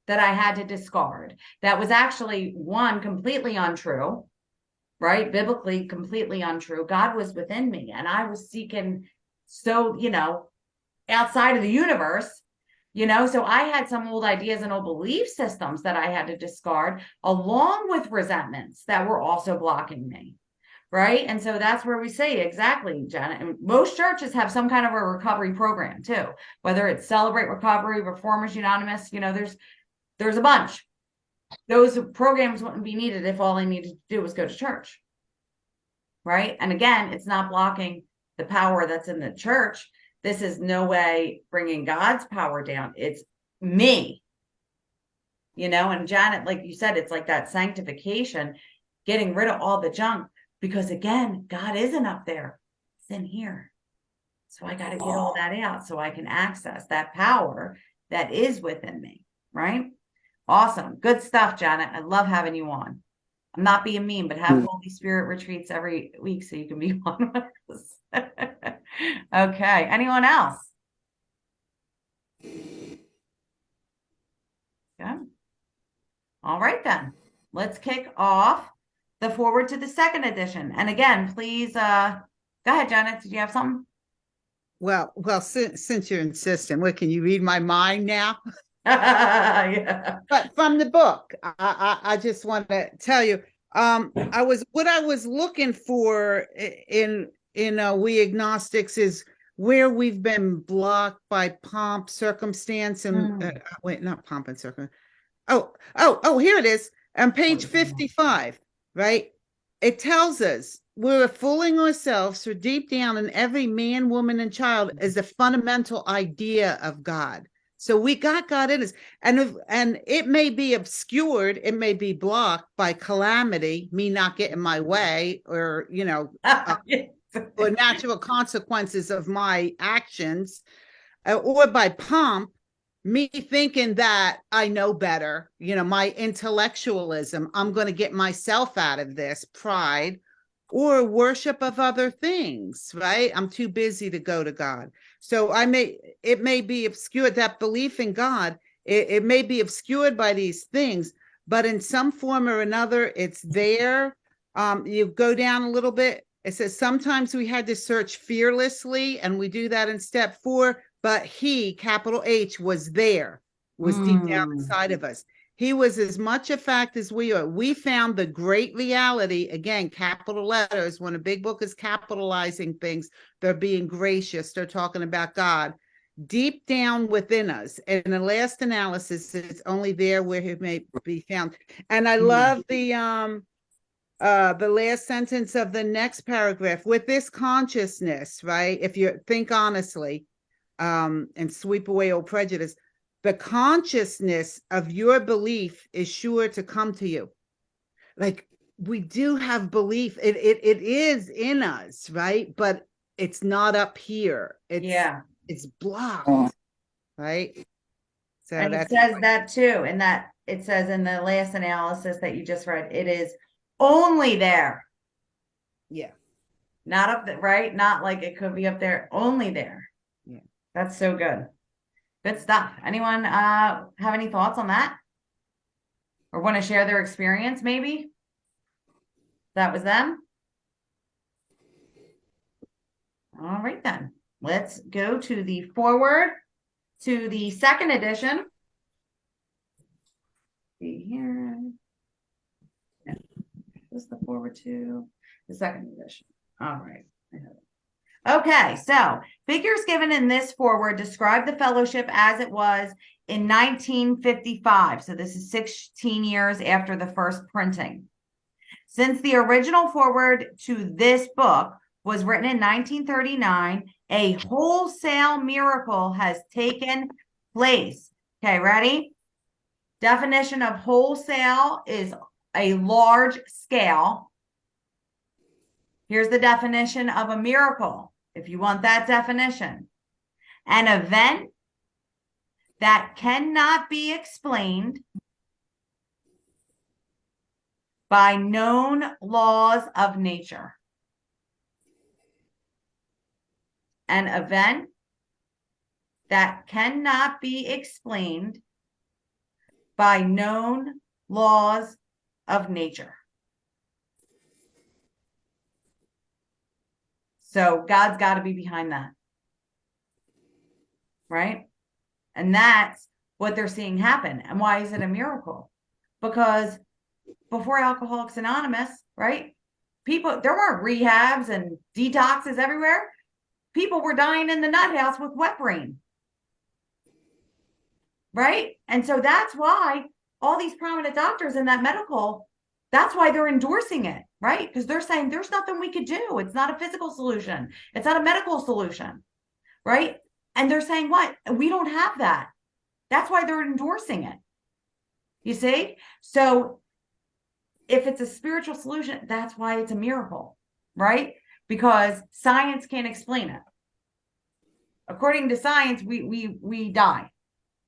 that I had to discard. That was actually one, completely untrue, right? Biblically, completely untrue. God was within me and I was seeking outside of the universe, so I had some old ideas and old belief systems that I had to discard along with resentments that were also blocking me. Right. And so that's where we say exactly, Janet. And most churches have some kind of a recovery program too, whether it's Celebrate Recovery, Reformers Unanimous, there's a bunch. Those programs wouldn't be needed if all I needed to do was go to church. Right. And again, it's not blocking the power that's in the church. This is no way bringing God's power down. It's me, and Janet, like you said, it's like that sanctification, getting rid of all the junk. Because again, God isn't up there, it's in here. So I got to get all that out so I can access that power that is within me, right? Awesome. Good stuff, Janet. I love having you on. I'm not being mean, but have Holy Spirit retreats every week so you can be on with us. Okay. Anyone else? Yeah. All right, then. Let's kick off the forward to the second edition. And again, please, go ahead, Janet. Did you have something? Well, since you're insistent, what, can you read my mind now? Yeah. But from the book, I just want to tell you, I was looking for in we agnostics is where we've been blocked by pomp, circumstance, and wait, not pomp and circumstance. Oh, here it is on page 55, right? It tells us we're fooling ourselves, so deep down in every man, woman, and child is the fundamental idea of God. So we got God in us, and it may be obscured, it may be blocked by calamity, me not getting my way, or or natural consequences of my actions, or by pomp, me thinking that I know better, my intellectualism, I'm going to get myself out of this, pride, or worship of other things, right? I'm too busy to go to God. So it may be obscured, that belief in God, it may be obscured by these things, but in some form or another, it's there. You go down a little bit. It says sometimes we had to search fearlessly, and we do that in step 4. But he, capital H, was there, was deep down inside of us. He was as much a fact as we are. We found the great reality, again, capital letters. When a big book is capitalizing things, they're being gracious. They're talking about God deep down within us. And in the last analysis, it's only there where he may be found. And I love the last sentence of the next paragraph. With this consciousness, right? If you think honestly, and sweep away all prejudice, the consciousness of your belief is sure to come to you. Like, we do have belief. It is in us, right? But it's not up here. It's blocked, right? So And it that's says that too, and that it says in the last analysis that you just read, it is only there. Yeah. Not up there, right? Not like it could be up there, only there. Yeah. That's so good. Good stuff. Anyone have any thoughts on that? Or want to share their experience, maybe? That was them? All right, then. Let's go to the forward to the second edition. See here. This is the forward to the second edition. All right. Okay, so figures given in this forward describe the fellowship as it was in 1955. So this is 16 years after the first printing. Since the original forward to this book was written in 1939, a wholesale miracle has taken place. Okay, ready? Definition of wholesale is a large scale. Here's the definition of a miracle, if you want that definition. An event that cannot be explained by known laws of nature. An event that cannot be explained by known laws of nature. So God's got to be behind that. Right? And that's what they're seeing happen. And why is it a miracle? Because before Alcoholics Anonymous, right? People, there weren't rehabs and detoxes everywhere. People were dying in the nut house with wet brain. Right? And so that's why all these prominent doctors in that medical, that's why they're endorsing it, right? Because they're saying there's nothing we could do. It's not a physical solution. It's not a medical solution, right? And they're saying what? We don't have that. That's why they're endorsing it. You see? So if it's a spiritual solution, that's why it's a miracle, right? Because science can't explain it. According to science, we die,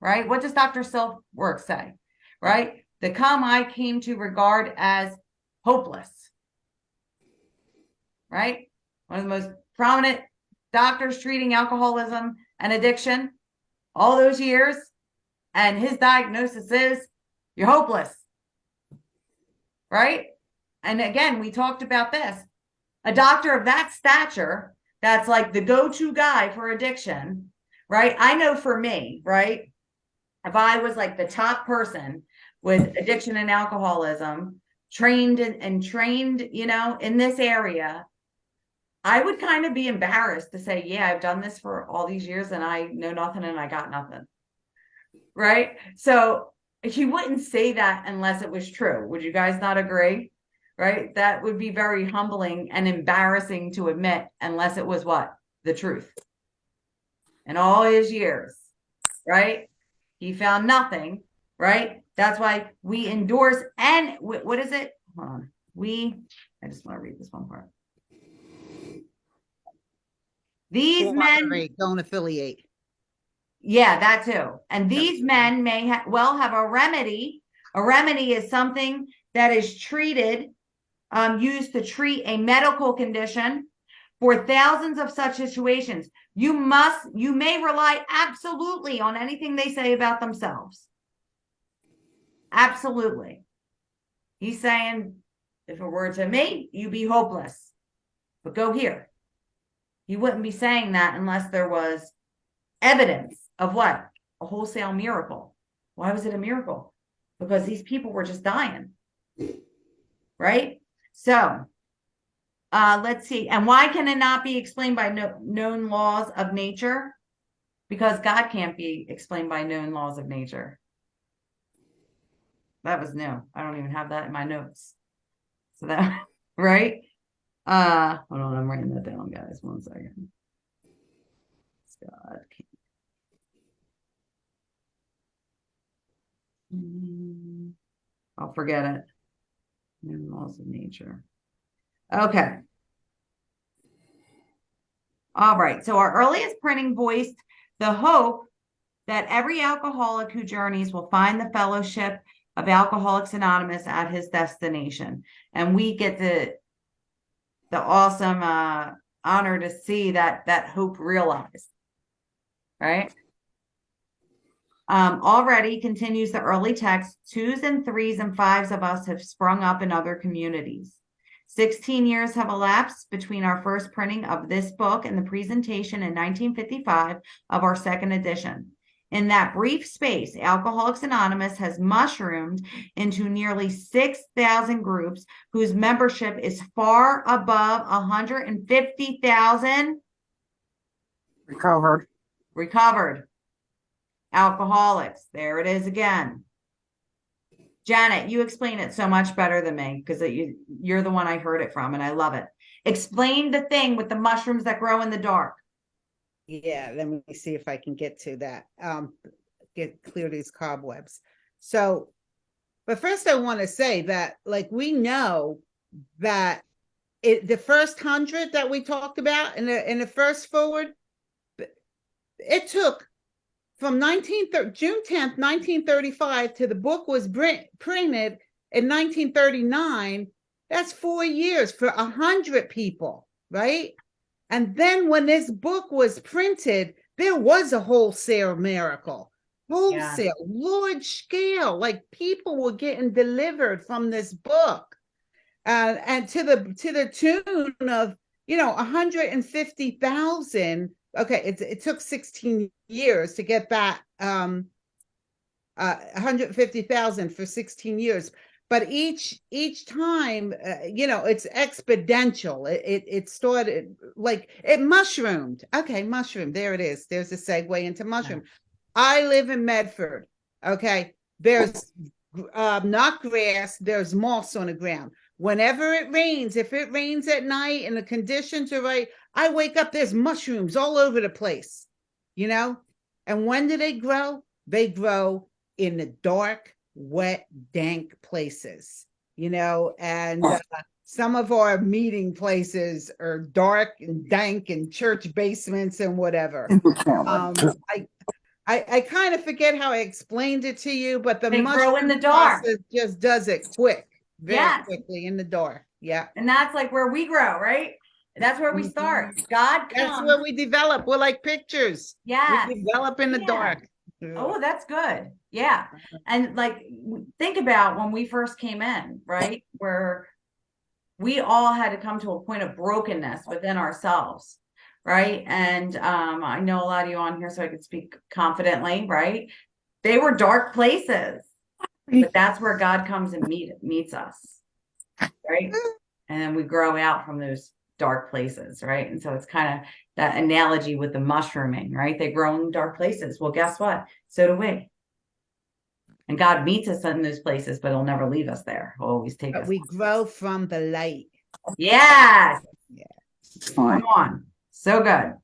right? What does Dr. Silkworth say, right? The come I came to regard as hopeless, right? One of the most prominent doctors treating alcoholism and addiction all those years. And his diagnosis is you're hopeless, right? And again, we talked about this. A doctor of that stature, that's like the go-to guy for addiction, right? I know for me, right? If I was like the top person with addiction and alcoholism, trained and trained, in this area, I would kind of be embarrassed to say, yeah, I've done this for all these years and I know nothing and I got nothing. Right? So he wouldn't say that unless it was true. Would you guys not agree? Right? That would be very humbling and embarrassing to admit unless it was what? The truth. In all his years, right? He found nothing, right? That's why we endorse and what is it? Hold on. I just want to read this one part. These men don't affiliate. Yeah, that too. And these men may have a remedy. A remedy is something that is treated, used to treat a medical condition. For thousands of such situations, you may rely absolutely on anything they say about themselves. Absolutely. He's saying, if it were to me, you'd be hopeless, but go here. He wouldn't be saying that unless there was evidence of what? A wholesale miracle. Why was it a miracle? Because these people were just dying. Right? So, let's see. And why can it not be explained by known laws of nature? Because God can't be explained by known laws of nature. That was new. I don't even have that in my notes. So that, right? Hold on, I'm writing that down, guys. 1 second. God can't. I'll forget it. Known laws of nature. Okay. All right. So our earliest printing voiced the hope that every alcoholic who journeys will find the fellowship of Alcoholics Anonymous at his destination. And we get the awesome honor to see that hope realized. Right? Already, continues the early text, 2s and 3s and 5s of us have sprung up in other communities. 16 years have elapsed between our first printing of this book and the presentation in 1955 of our second edition. In that brief space, Alcoholics Anonymous has mushroomed into nearly 6,000 groups whose membership is far above 150,000 recovered alcoholics. There it is again. Janet, you explain it so much better than me because you're the one I heard it from and I love it. Explain the thing with the mushrooms that grow in the dark. Yeah, let me see if I can get to that. Get clear these cobwebs. So, but first I want to say that like we know that the first 100 that we talked about in the first forward, it took from June 10th, 1935 to the book was printed in 1939. That's 4 years for 100 people, right? And then when this book was printed, there was a wholesale miracle, large scale, like people were getting delivered from this book, and to the tune of 150,000. Okay, it took 16 years to get that 150,000 for 16 years. But each time, it's exponential. It started like it mushroomed. Okay, mushroom. There it is. There's a segue into mushroom. Yeah. I live in Medford. Okay, there's not grass. There's moss on the ground. Whenever it rains, if it rains at night and the conditions are right, I wake up, there's mushrooms all over the place, And when do they grow? They grow in the dark, wet, dank places, and some of our meeting places are dark and dank and church basements and whatever. I kind of forget how I explained it to you, but the They grow in the mushroom dark. process just does it very Yes. quickly in the dark. Yeah. And that's like where we grow, right? That's where we start. God That's comes. where we develop. We're like pictures. Yes. We develop in the Yeah. dark. Oh, that's good. Yeah. And like, think about when we first came in, right? Where we all had to come to a point of brokenness within ourselves, right? And I know a lot of you on here, so I can speak confidently, right? They were dark places, but that's where God comes and meets us, right? And then we grow out from those dark places, right? And so it's kind of that analogy with the mushrooming, right? They grow in dark places. Well, guess what? So do we. And God meets us in those places, but he'll never leave us there. He'll always take But us. we grow from the light. Yes. Yeah. Come on. So good.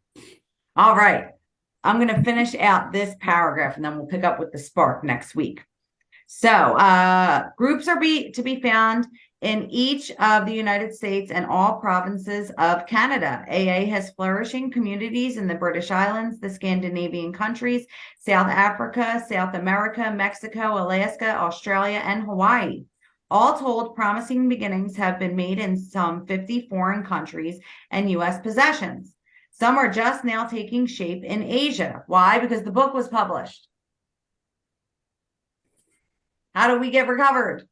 All right. I'm going to finish out this paragraph and then we'll pick up with the spark next week. So groups are to be found in each of the United States and all provinces of Canada. AA has flourishing communities in the British Islands, the Scandinavian countries, South Africa, South America, Mexico, Alaska, Australia, and Hawaii. All told, promising beginnings have been made in some 50 foreign countries and U.S. possessions. Some are just now taking shape in Asia. Why? Because the book was published. How do we get recovered?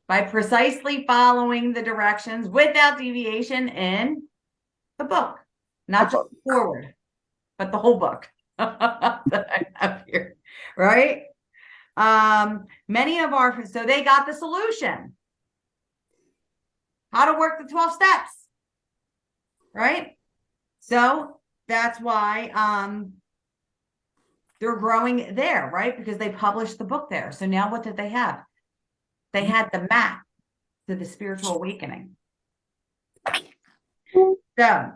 By precisely following the directions without deviation in the book. Not just forward, but the whole book that I have here, right? So they got the solution. How to work the 12 steps, right? So that's why they're growing there, right? Because they published the book there. So now what did they have? They had the map to the spiritual awakening. So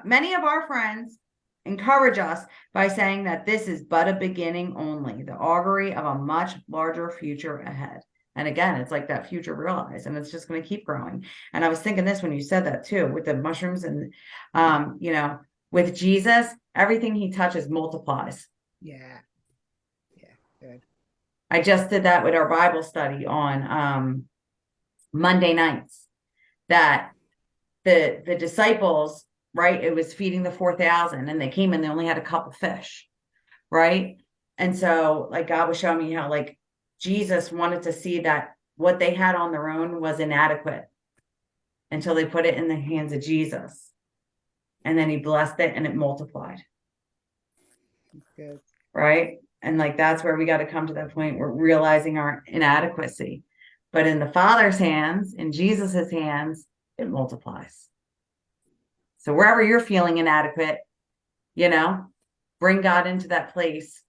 many of our friends encourage us by saying that this is but a beginning only, the augury of a much larger future ahead. And again, it's like that future realized, and it's just going to keep growing. And I was thinking this when you said that too, with the mushrooms and, with Jesus, everything he touches multiplies. Yeah. Yeah. Good. I just did that with our Bible study on Monday nights, that the disciples, right, it was feeding the 4,000 and they came and they only had a couple fish, right? And so like God was showing me how like Jesus wanted to see that what they had on their own was inadequate until they put it in the hands of Jesus. And then he blessed it and it multiplied. Good. Right? And like that's where we got to come to that point. We're realizing our inadequacy. But in the Father's hands, in Jesus's hands, it multiplies. So wherever you're feeling inadequate, bring God into that place,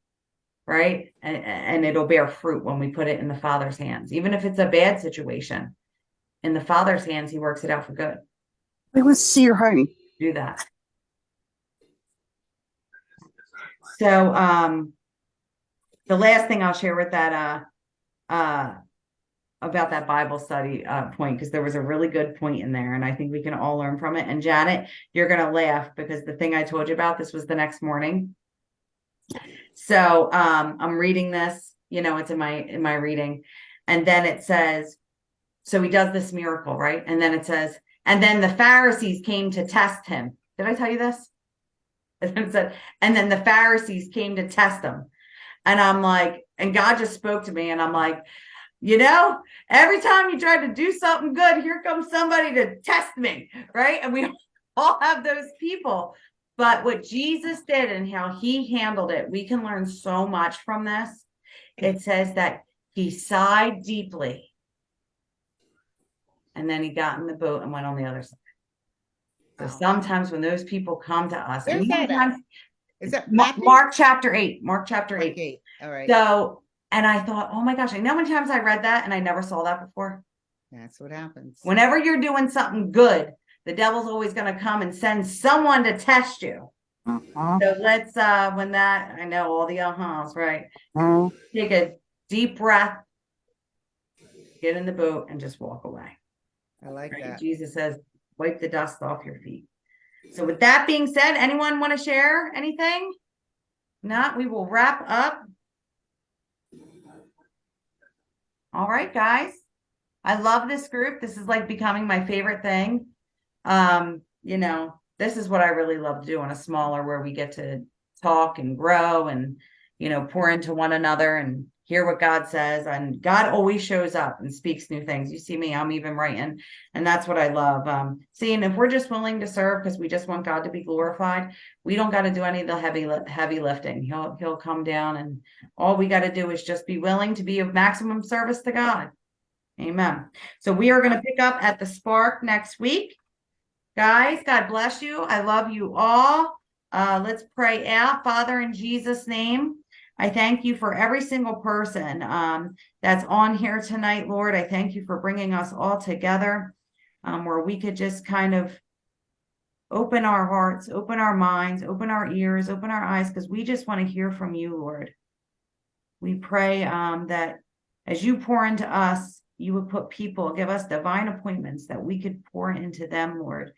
right? And it'll bear fruit when we put it in the Father's hands. Even if it's a bad situation, in the Father's hands, he works it out for good. I want to see your honey. Do that. So the last thing I'll share with that about that Bible study point, because there was a really good point in there and I think we can all learn from it. And Janet, you're gonna laugh because the thing I told you about, this was the next morning. So I'm reading this, it's in my reading, and then it says, so he does this miracle, right? And then it says, and then the Pharisees came to test him. Did I tell you this? And then it said, and then the Pharisees came to test him. And I'm like, and God just spoke to me and I'm like, every time you try to do something good, here comes somebody to test me, right? And we all have those people. But what Jesus did and how he handled it, we can learn so much from this. It says that he sighed deeply. And then he got in the boat and went on the other side. So sometimes when those people come to us, Where's and that at? Is that Mark chapter 8? Mark chapter 8. Okay. All right. So, and I thought, oh my gosh, I know how many times I read that and I never saw that before. That's what happens. Whenever you're doing something good, the devil's always going to come and send someone to test you. So let's, I know all the uh-huhs, right? Take a deep breath Get in the boat and just walk away. I like Right? that. Jesus says, wipe the dust off your feet. So with that being said, anyone want to share anything? Not, we will wrap up. All right, guys. I love this group. This is like becoming my favorite thing. This is what I really love to do on a smaller where we get to talk and grow and, pour into one another and hear what God says. And God always shows up and speaks new things. You see me, I'm even writing. And that's what I love. Seeing if we're just willing to serve because we just want God to be glorified, we don't got to do any of the heavy lifting. He'll come down, and all we got to do is just be willing to be of maximum service to God. Amen. So we are going to pick up at the Spark next week. Guys, God bless you. I love you all. Let's pray out. Father, in Jesus' name, I thank you for every single person that's on here tonight, Lord. I thank you for bringing us all together where we could just kind of open our hearts, open our minds, open our ears, open our eyes, because we just want to hear from you, Lord. We pray that as you pour into us, you would put people, give us divine appointments that we could pour into them, Lord,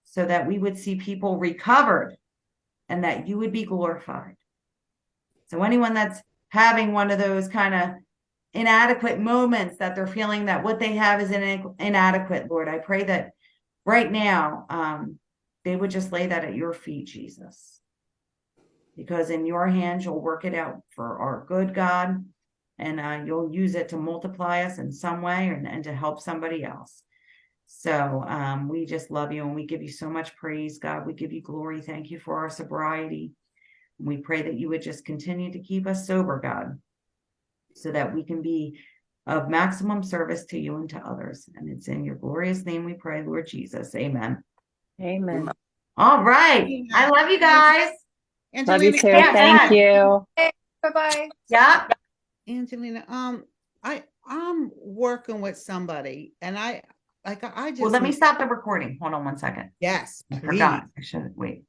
so that we would see people recovered and that you would be glorified. So anyone that's having one of those kind of inadequate moments that they're feeling that what they have is inadequate, Lord, I pray that right now they would just lay that at your feet, Jesus, because in your hands you'll work it out for our good, God. And you'll use it to multiply us in some way and to help somebody else. So we just love you and we give you so much praise, God. We give you glory. Thank you for our sobriety. We pray that you would just continue to keep us sober, God, so that we can be of maximum service to you and to others. And it's in your glorious name we pray, Lord Jesus. Amen. Amen. All right. I love you guys. Love you Angelina, too. Yeah, Thank you. Bye-bye. Yeah. Angelina, I'm working with somebody and I Well, just, let me stop the recording. Hold on one second. yes, I please. forgot. I should wait.